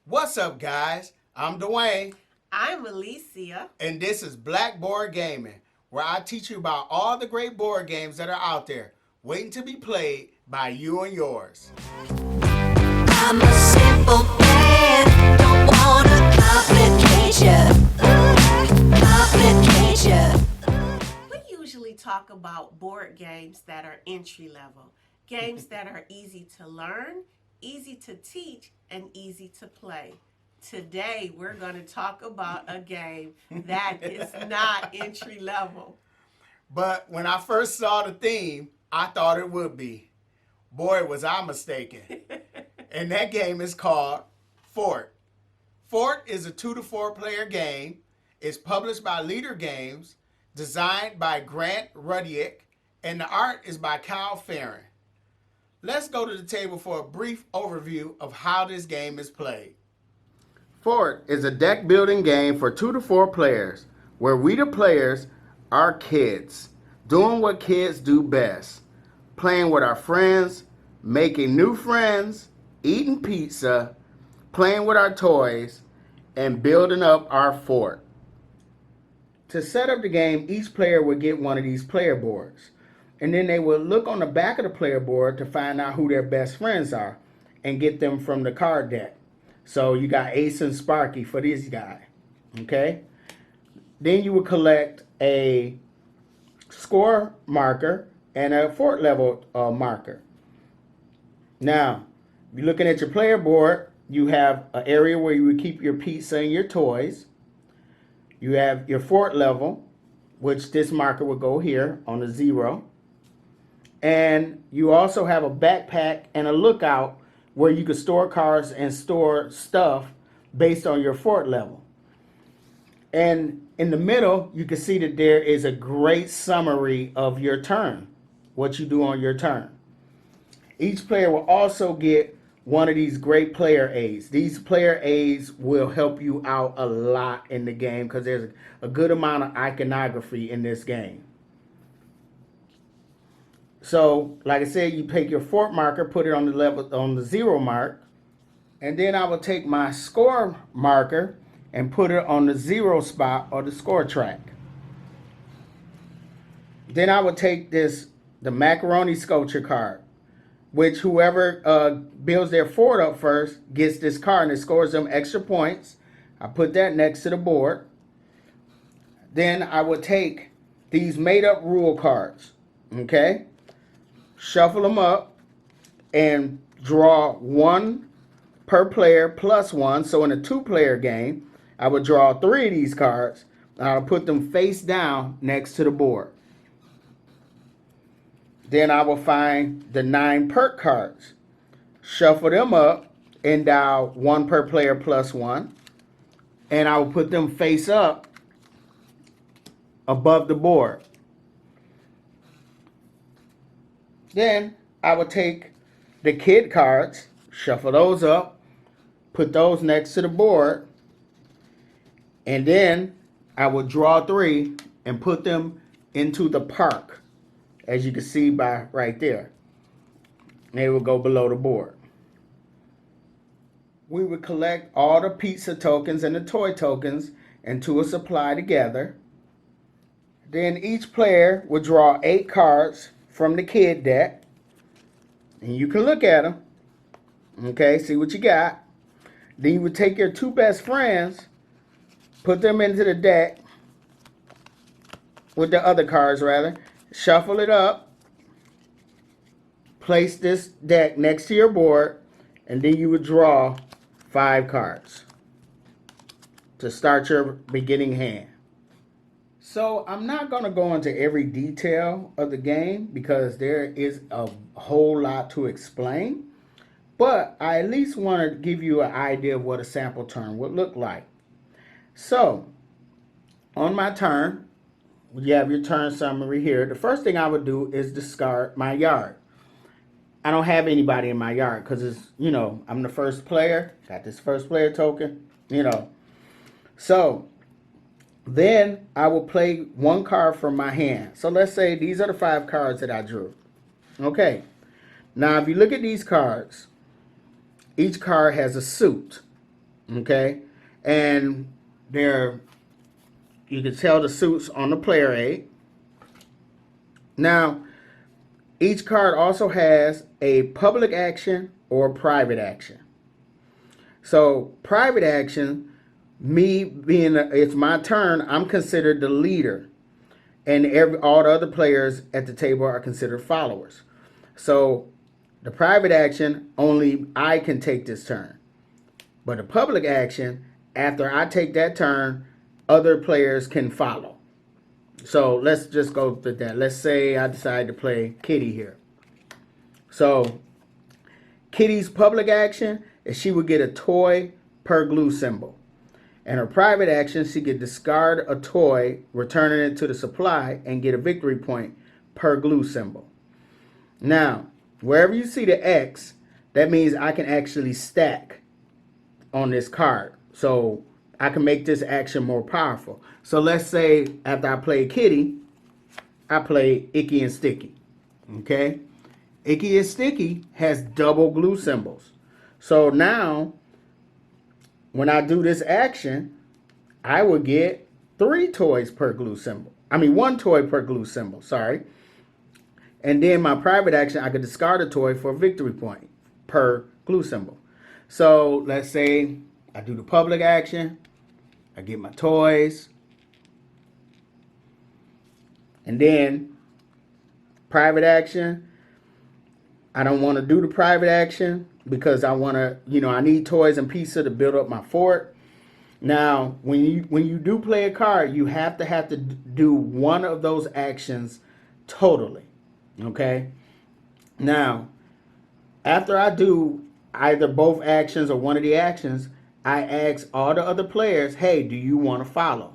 What's up, guys? I'm Dwayne, I'm Alicia. and this is Blackboard Gaming, where I teach you about all the great board games that are out there, waiting to be played by you and yours. I'm a simple man, don't want a complication. Complication. We usually talk about board games that are entry level, games that are easy to learn, easy to teach, and easy to play. Today, we're going to talk about a game that is not entry level. But when I first saw the theme, I thought it would be. Boy, was I mistaken. And that game is called Fort. Fort is a 2 to 4 player game. It's published by Leader Games, designed by Grant Rudick, and the art is by Kyle Farron. Let's go to the table for a brief overview of how this game is played. Fort is a deck building game for 2 to 4 players, where we the players are kids, doing what kids do best, playing with our friends, making new friends, eating pizza, playing with our toys, and building up our fort. To set up the game, each player would get one of these player boards, and then they would look on the back of the player board to find out who their best friends are and get them from the card deck. So you got Ace and Sparky for this guy, okay? Then you would collect a score marker and a fort level marker. Now, if you're looking at your player board, you have an area where you would keep your pizza and your toys. You have your fort level, which this marker would go here on the 0. And you also have a backpack and a lookout where you can store cards and store stuff based on your fort level. And in the middle, you can see that there is a great summary of your turn, what you do on your turn. Each player will also get one of these great player aids. These player aids will help you out a lot in the game because there's a good amount of iconography in this game. So, like I said, you take your fort marker, put it on the level on the 0 mark, and then I will take my score marker and put it on the 0 spot or the score track. Then I will take the macaroni sculpture card, which whoever builds their fort up first gets this card and it scores them extra points. I put that next to the board. Then I will take these made up rule cards, okay? Shuffle them up and draw one per player plus one. So in a 2-player game, I would draw 3 of these cards and I'll put them face down next to the board. Then I will find the 9 perk cards, shuffle them up and dial 1 per player plus 1. And I will put them face up above the board. Then I will take the kid cards, shuffle those up, put those next to the board, and then I will draw 3 and put them into the park, as you can see by right there. They will go below the board. We would collect all the pizza tokens and the toy tokens into a supply together. Then each player would draw 8 cards from the kid deck, and you can look at them, okay, see what you got. Then you would take your 2 best friends, put them into the deck with the other cards rather, shuffle it up, place this deck next to your board, and then you would draw 5 cards to start your beginning hand. So I'm not going to go into every detail of the game because there is a whole lot to explain. But I at least want to give you an idea of what a sample turn would look like. So on my turn, you have your turn summary here. The first thing I would do is discard my yard. I don't have anybody in my yard because it's, I'm the first player. Got this first player token, So then I will play 1 card from my hand. So let's say these are the 5 cards that I drew. Okay. Now if you look at these cards, each card has a suit. Okay, and there you can tell the suits on the player aid. Now, each card also has a public action or private action. So, private action, me being it's my turn, I'm considered the leader, and all the other players at the table are considered followers. So, the private action, only I can take this turn. But the public action, after I take that turn, other players can follow. So let's just go with that. Let's say I decide to play Kitty here. So Kitty's public action is she would get a toy per glue symbol. And her private action, she could discard a toy, returning it to the supply, and get a victory point per glue symbol. Now, wherever you see the X, that means I can actually stack on this card. So I can make this action more powerful. So let's say after I play Kitty, I play Icky and Sticky. Okay? Icky and Sticky has double glue symbols. So now, when I do this action, I would get 3 toys per glue symbol. I mean, 1 toy per glue symbol, sorry. And then my private action, I could discard a toy for a victory point per glue symbol. So let's say I do the public action, I get my toys, and then private action, I don't want to do the private action because I want to, I need toys and pizza to build up my fort. Now, when you do play a card, you have to do one of those actions totally. Okay? Now, after I do either both actions or one of the actions, I ask all the other players, hey, do you want to follow?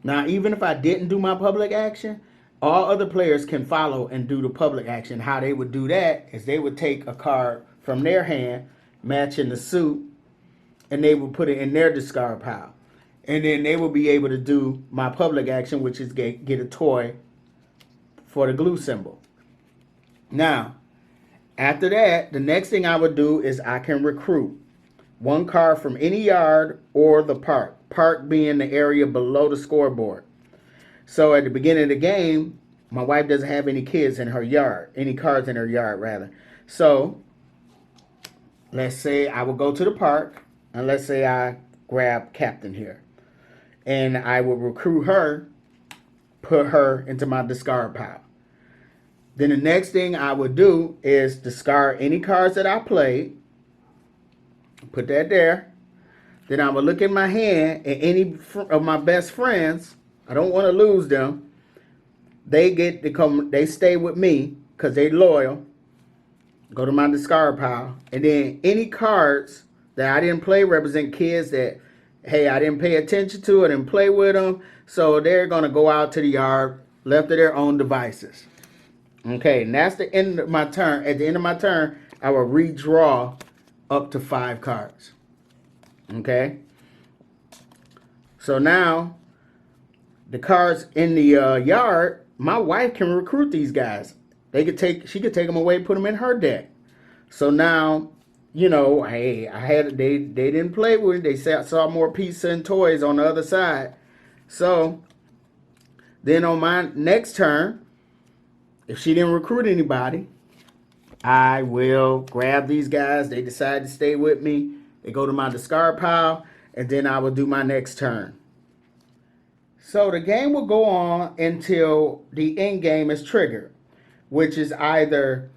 Now, even if I didn't do my public action, all other players can follow and do the public action. How they would do that is they would take a card from their hand, matching the suit, and they would put it in their discard pile. And then they will be able to do my public action, which is get a toy for the glue symbol. Now, after that, the next thing I would do is I can recruit 1 card from any yard or the park. Park being the area below the scoreboard. So at the beginning of the game, my wife doesn't have any kids in her yard, any cards in her yard rather. So let's say I will go to the park, and let's say I grab Captain here. And I will recruit her, put her into my discard pile. Then the next thing I would do is discard any cards that I played. Put that there. Then I would look in my hand, and any of my best friends, I don't want to lose them. They get to come. They stay with me because they loyal. Go to my discard pile, and then any cards that I didn't play represent kids that, hey, I didn't pay attention to it and play with them, so they're gonna go out to the yard, left to their own devices. Okay, and that's the end of my turn. At the end of my turn, I will redraw up to 5 cards. Okay? So now, the cards in the yard, my wife can recruit these guys. She could take them away, put them in her deck. So now, hey, they didn't play with it. They saw more pizza and toys on the other side. So then on my next turn, if she didn't recruit anybody, I will grab these guys. They decide to stay with me. They go to my discard pile, and then I will do my next turn. So the game will go on until the end game is triggered, which is either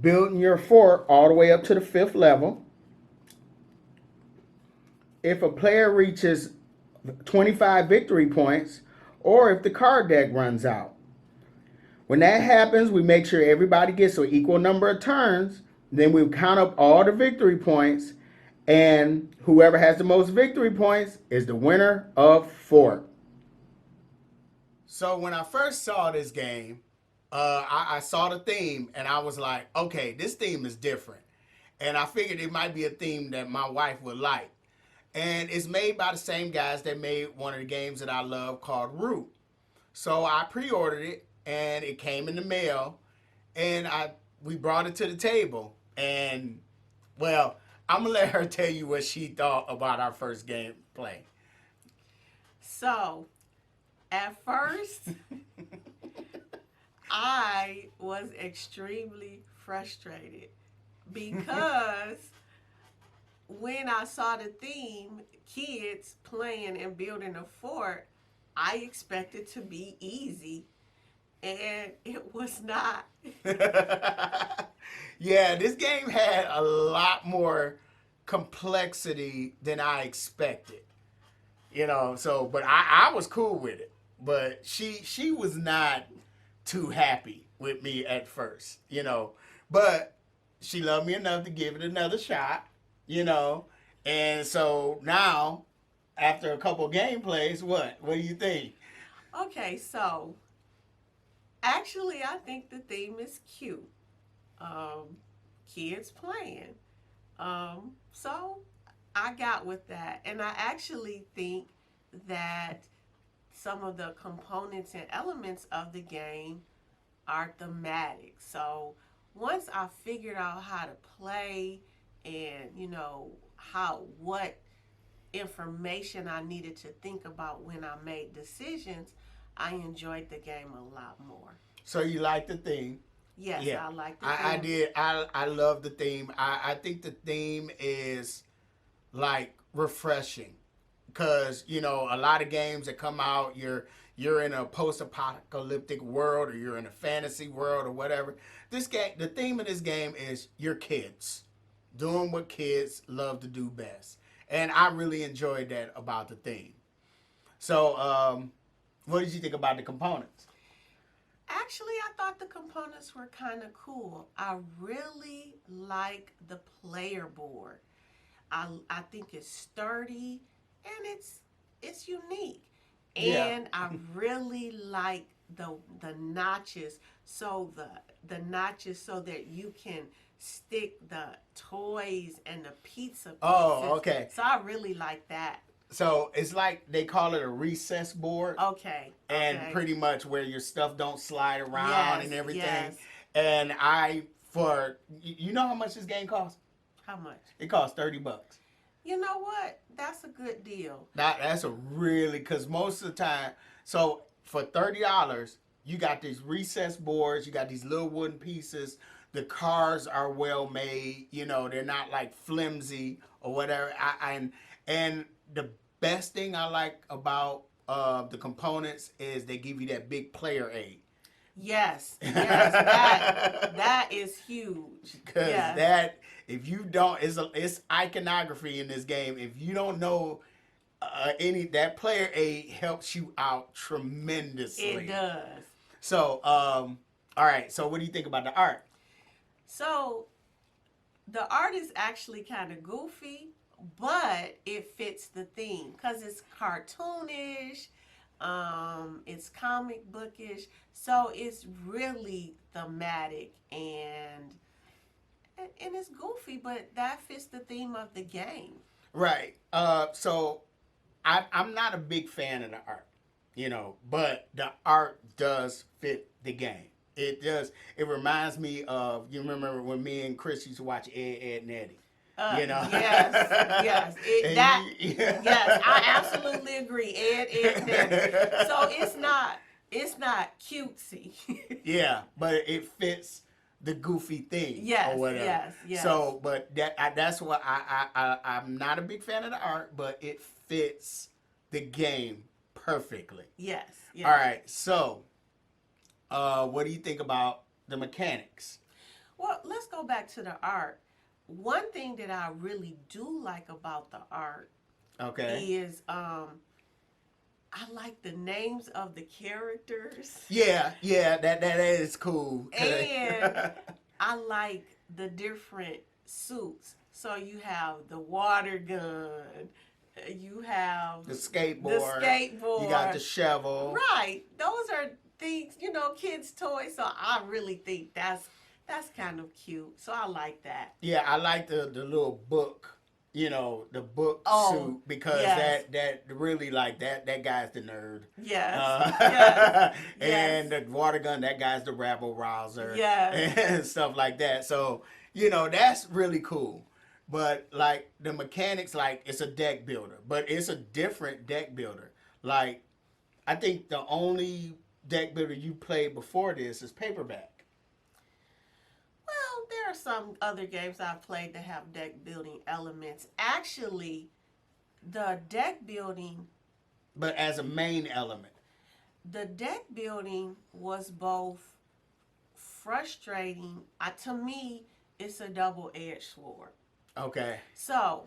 building your fort all the way up to the 5th level. If a player reaches 25 victory points, or if the card deck runs out. When that happens, we make sure everybody gets an equal number of turns. Then we count up all the victory points, and whoever has the most victory points is the winner of fort. So when I first saw this game, I saw the theme, and I was like, okay, this theme is different. And I figured it might be a theme that my wife would like. And it's made by the same guys that made one of the games that I love called Root. So I pre-ordered it, and it came in the mail, and we brought it to the table. And, well, I'm gonna let her tell you what she thought about our first game play. So, at first, I was extremely frustrated because when I saw the theme, kids playing and building a fort, I expected to be easy, and it was not. Yeah, this game had a lot more complexity than I expected. So but I was cool with it. But she was not too happy with me at first. But she loved me enough to give it another shot. And so now, after a couple gameplays, what? What do you think? Okay, so actually, I think the theme is cute. Um, Kids playing. So I got with that. And I actually think that some of the components and elements of the game are thematic. So once I figured out how to play and, what information I needed to think about when I made decisions, I enjoyed the game a lot more. So you like the theme? Yes, Yeah, I like the I theme. did. I love the theme. I think the theme is like refreshing because a lot of games that come out, you're in a post-apocalyptic world or you're in a fantasy world or whatever. This game, the theme of this game is your kids doing what kids love to do best, and I really enjoyed that about the theme. So, what did you think about the components? Actually, I thought the components were kind of cool. I really like the player board. I think it's sturdy and it's unique. Yeah. And I really like the notches. So the notches so that you can stick the toys and the pizza pieces. Oh, okay. So I really like that. So it's like they call it a recess board. Okay. And okay. pretty much where your stuff don't slide around Yes, and everything. yes. And you know how much this game costs? How much? It costs $30. You know what? That's a good deal. That's a really, because most of the time, so for $30, you got these recess boards, you got these little wooden pieces. The cars are well made. They're not like flimsy or whatever. And the best thing I like about the components is they give you that big player aid. Yes, that is huge. Because yes. if you don't, it's iconography in this game. If you don't know that player aid helps you out tremendously. It does. So, all right. So, what do you think about the art? So, the art is actually kind of goofy, but it fits the theme because it's cartoonish. It's comic bookish, so it's really thematic and it's goofy, but that fits the theme of the game. Right. So I'm not a big fan of the art, but the art does fit the game. It does. It reminds me of, you remember when me and Chris used to watch Ed, and Eddie. Yes. Yes, I absolutely agree. Ed. So it's not cutesy. Yeah, but it fits the goofy thing or whatever. Yes. So, but that's what I'm not a big fan of the art, but it fits the game perfectly. Yes. All right. So, what do you think about the mechanics? Well, let's go back to the art. One thing that I really do like about the art is I like the names of the characters. Yeah, that is cool. And I like the different suits. So you have the water gun, you have the skateboard. You got the shovel. Right. Those are things, kids' toys. So I really think that's kind of cute. So I like that. Yeah, I like the little book, the book suit, because that really, like, that guy's the nerd. Yes. And the water gun, that guy's the rabble rouser. Yes. And stuff like that. So, that's really cool. But like the mechanics, like it's a deck builder, but it's a different deck builder. Like I think the only deck builder you played before this is paperback. Well, there are some other games I've played that have deck building elements. Actually, the deck building, But as a main element. the deck building was both frustrating. To me, it's a double-edged sword. Okay. So,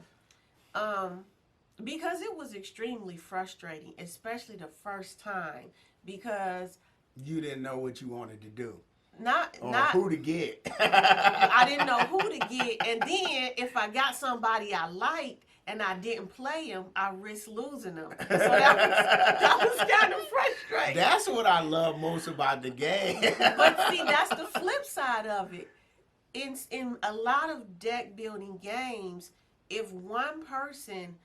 because it was extremely frustrating, especially the first time, because You didn't know what you wanted to do. not Or not who to get. I didn't know who to get, and then if I got somebody I liked and I didn't play them, I risked losing them. So that was kind of frustrating. That's what I love most about the game. But see, that's the flip side of it. In a lot of deck building games, if one person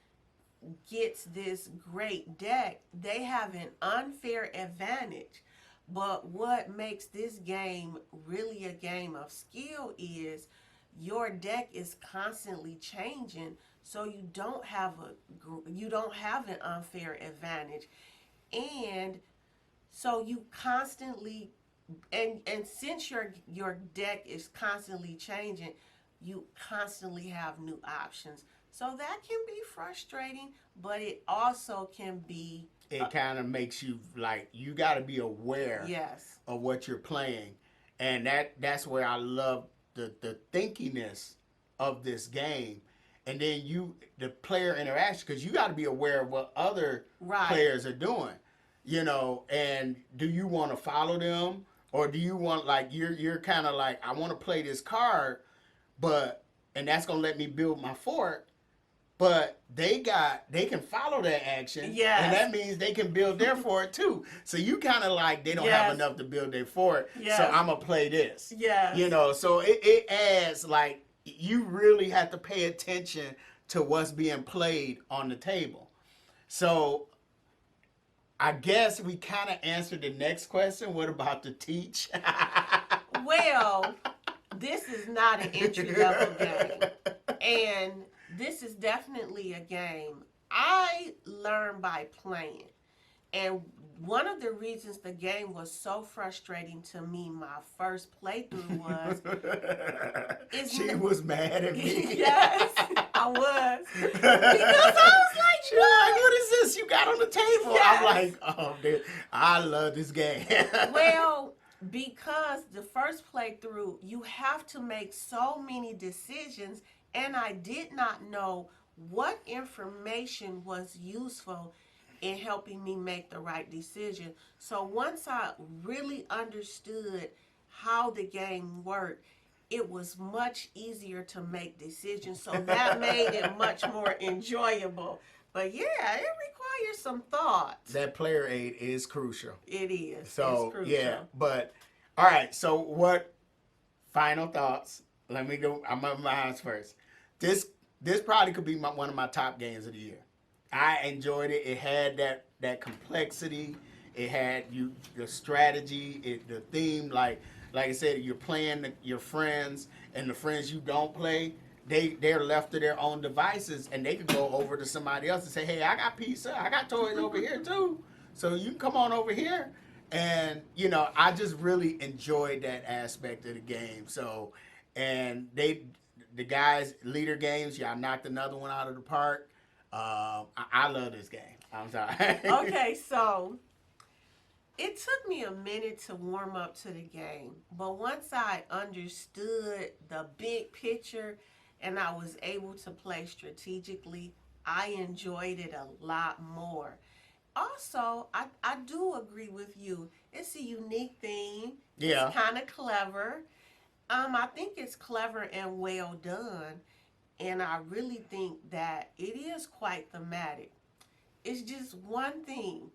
gets this great deck, they have an unfair advantage. But what makes this game really a game of skill is your deck is constantly changing, so you don't have an unfair advantage, and so you constantly and since your deck is constantly changing, you constantly have new options. So that can be frustrating, but it also can be It kind of makes you like you got to be aware yes. of what you're playing, and that's where I love the thinkiness of this game, and then the player interaction, because you got to be aware of what other Right. players are doing, and do you want to follow them, or do you want, like, you're kind of like, I want to play this card, and that's gonna let me build my fort. But they can follow that action, Yes. and that means they can build their fort too. So you kind of like, they don't have Yes. enough to build their fort, Yes. so I'm gonna play this. Yes. So it adds, like, you really have to pay attention to what's being played on the table. So I guess we kind of answered the next question. What about the teach? Well, this is not an entry level game, and this is definitely a game I learned by playing. And one of the reasons the game was so frustrating to me my first playthrough was She was mad at me. yes, I was. Because I was like, She was like, what is this you got on the table? Yes. I'm like, oh, dude, I love this game. well, because the first playthrough, you have to make so many decisions, and I did not know what information was useful in helping me make the right decision. So once I really understood how the game worked, it was much easier to make decisions. So that made it much more enjoyable. But yeah, it requires some thought. That player aid is crucial. It is. So, it's crucial. yeah, but, all right, so what, final thoughts? Let me go, I'm on mine first. This probably could be one of my top games of the year. I enjoyed it. It had that complexity. It had the strategy, the theme. Like I said, you're playing your friends, and the friends you don't play, they're left to their own devices, and they could go over to somebody else and say, hey, I got pizza, I got toys over here too, so you can come on over here. And I just really enjoyed that aspect of the game. So, and the guys, Leader Games, y'all knocked another one out of the park. I love this game. I'm sorry. Okay, so it took me a minute to warm up to the game, but once I understood the big picture and I was able to play strategically, I enjoyed it a lot more. Also, I do agree with you. It's a unique theme. Yeah. It's kind of clever. I think it's clever and well done. And I really think that it is quite thematic. It's just one thing.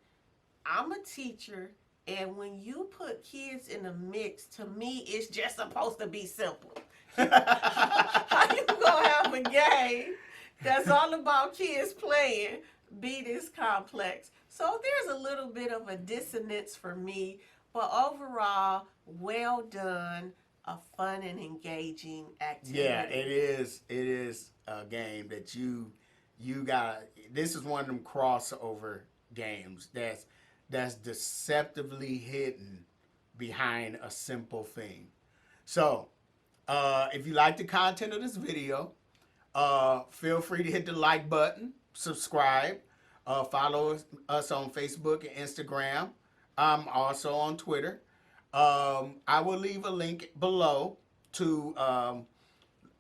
I'm a teacher, and when you put kids in a mix, to me, it's just supposed to be simple. How you gonna have a game that's all about kids playing be this complex? So there's a little bit of a dissonance for me, but overall, well done. a fun and engaging activity. Yeah, it is. It is a game that you got. This is one of them crossover games that's deceptively hidden behind a simple thing. So, if you like the content of this video, feel free to hit the like button, subscribe, follow us on Facebook and Instagram. I'm also on Twitter. I will leave a link below to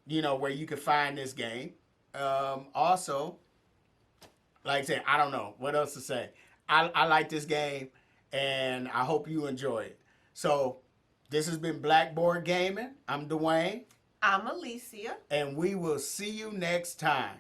where you can find this game. Also, like I said, I don't know what else to say. I like this game, and I hope you enjoy it. So, this has been Blackboard Gaming. I'm Dwayne, I'm Alicia. and we will see you next time.